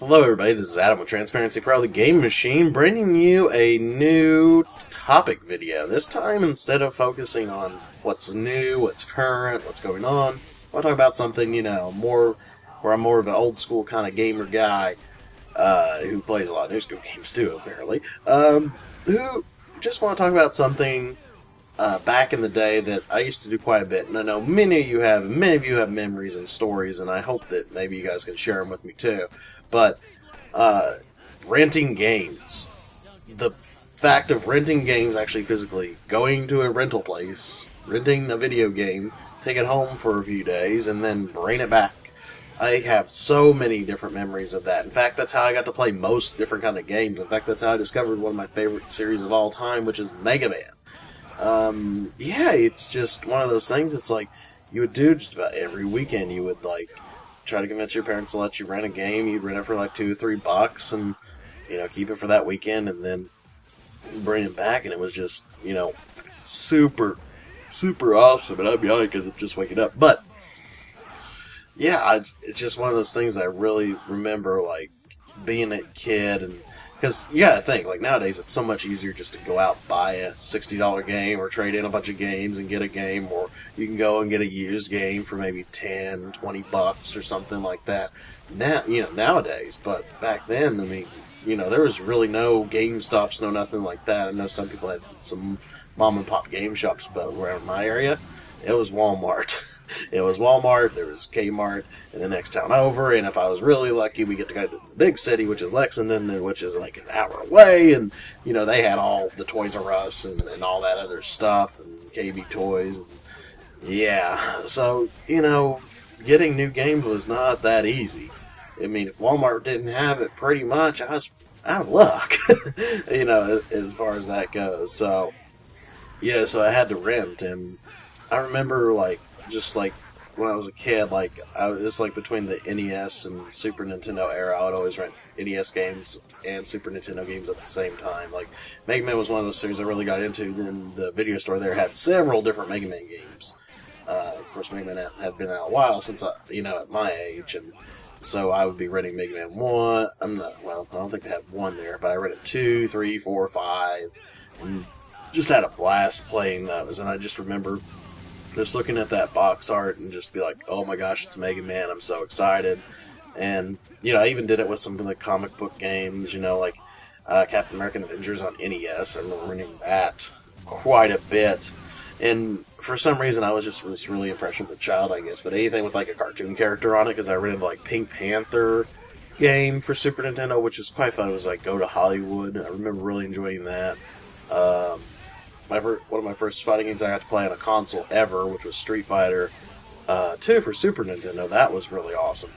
Hello everybody, this is Adam with Transparency Pro, the Game Machine, bringing you a new topic video. This time, instead of focusing on what's new, what's current, what's going on, I want to talk about something, more where I'm more of an old school kind of gamer guy, who plays a lot of new school games too, apparently, who just want to talk about something back in the day that I used to do quite a bit. And I know many of you have memories and stories, and I hope that maybe you guys can share them with me too. But renting games. The fact of renting games, actually physically going to a rental place, renting a video game, take it home for a few days, and then bring it back. I have so many different memories of that. In fact, that's how I got to play most different kind of games. In fact, that's how I discovered one of my favorite series of all time, which is Mega Man. Yeah, it's just one of those things. It's like you would do just about every weekend. You would try to convince your parents to let you rent a game. You'd rent it for like $2 or $3, and keep it for that weekend, and then bring it back. And it was just super, super awesome. And I'd be honest because I'm just waking up, but yeah, it's just one of those things I really remember, being a kid. And because you gotta think, nowadays it's so much easier just to go out and buy a $60 game or trade in a bunch of games and get a game, or you can go and get a used game for maybe $10, $20 or something like that. Now, nowadays, but back then, I mean, there was really no GameStops, no nothing like that. I know some people had some mom and pop game shops, but around my area, it was Walmart. It was Walmart, there was Kmart in the next town over, and if I was really lucky, we get to go to the big city, which is Lexington, which is like an hour away, and, they had all the Toys R Us and all that other stuff, and KB Toys, and yeah, so, getting new games was not that easy. I mean, if Walmart didn't have it, pretty much, I was out of luck, as far as that goes, so, yeah, so I had to rent, and I remember, when I was a kid, I was between the NES and Super Nintendo era, I would always rent NES games and Super Nintendo games at the same time. Mega Man was one of those series I really got into. Then the video store there had several different Mega Man games. Of course, Mega Man had been out a while since, at my age, and so I would be renting Mega Man 1. I don't think they had 1 there, but I rented 2, 3, 4, 5, and just had a blast playing those. And I just remember just looking at that box art and just be like, oh my gosh, it's Mega Man, I'm so excited. And, I even did it with some of the comic book games, Captain America Avengers on NES. I remember renting that quite a bit. And for some reason, I was really impressionable child, I guess. But anything with, a cartoon character on it, because I rented, Pink Panther game for Super Nintendo, which was quite fun. It was, Go to Hollywood. I remember really enjoying that. One of my first fighting games I got to play on a console ever, which was Street Fighter 2 for Super Nintendo. That was really awesome.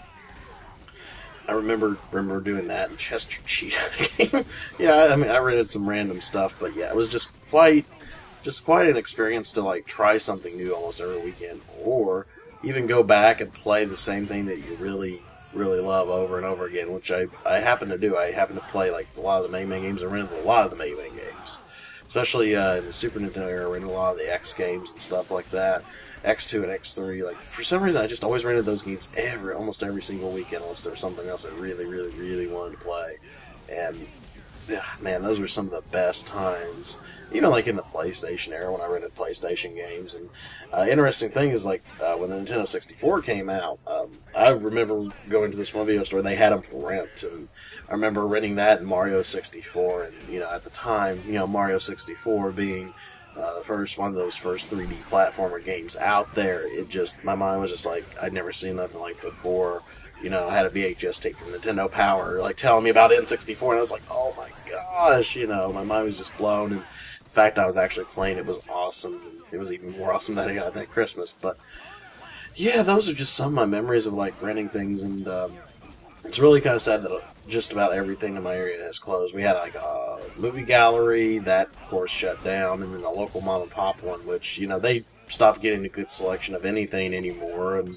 I remember doing that in Chester Cheetah. Yeah, I mean, I rented some random stuff, but yeah, it was just quite an experience to try something new almost every weekend, or even go back and play the same thing that you really, really love over and over again, which I happen to do. I happen to play a lot of the Mega Man games. I rented a lot of the Mega Man games. Especially in the Super Nintendo era, I rented a lot of the X games and stuff like that. X2 and X3. For some reason, I just always rented those games almost every single weekend, unless there was something else I really, really, really wanted to play. And, man, those were some of the best times. Even in the PlayStation era, when I rented PlayStation games. And interesting thing is, when the Nintendo 64 came out, I remember going to this one video store, they had them for rent, and I remember renting that in Mario 64, and, at the time, Mario 64 being the first one of those first 3D platformer games out there, my mind was just I'd never seen nothing like before. I had a VHS tape from Nintendo Power, telling me about N64, and I was like, oh my gosh, my mind was just blown, and the fact I was actually playing it was awesome, and it was even more awesome that I got that Christmas. But yeah, those are just some of my memories of renting things, and it's really kind of sad that just about everything in my area has closed. We had a movie gallery that, of course, shut down, and then a local mom and pop one, which they stopped getting a good selection of anything anymore, and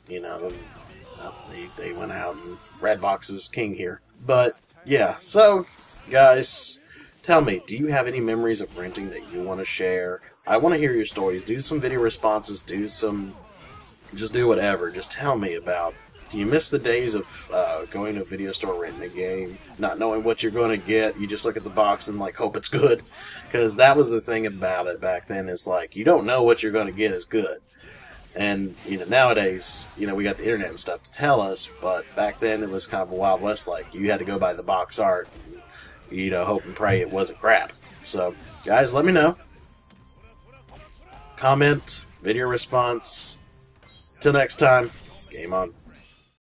they went out, and Redbox is king here. But yeah, so guys, tell me, do you have any memories of renting that you want to share? I want to hear your stories. Do some video responses. Just do whatever. Just tell me about Do you miss the days of going to a video store, renting a game, not knowing what you're going to get? You just look at the box and like hope it's good, because that was the thing about it back then. Is like you don't know what you're going to get is good, and nowadays we got the internet and stuff to tell us. But back then it was kind of a Wild West. Like you had to go by the box art, and, hope and pray it wasn't crap. So guys, let me know. Comment, video response. Till next time, game on.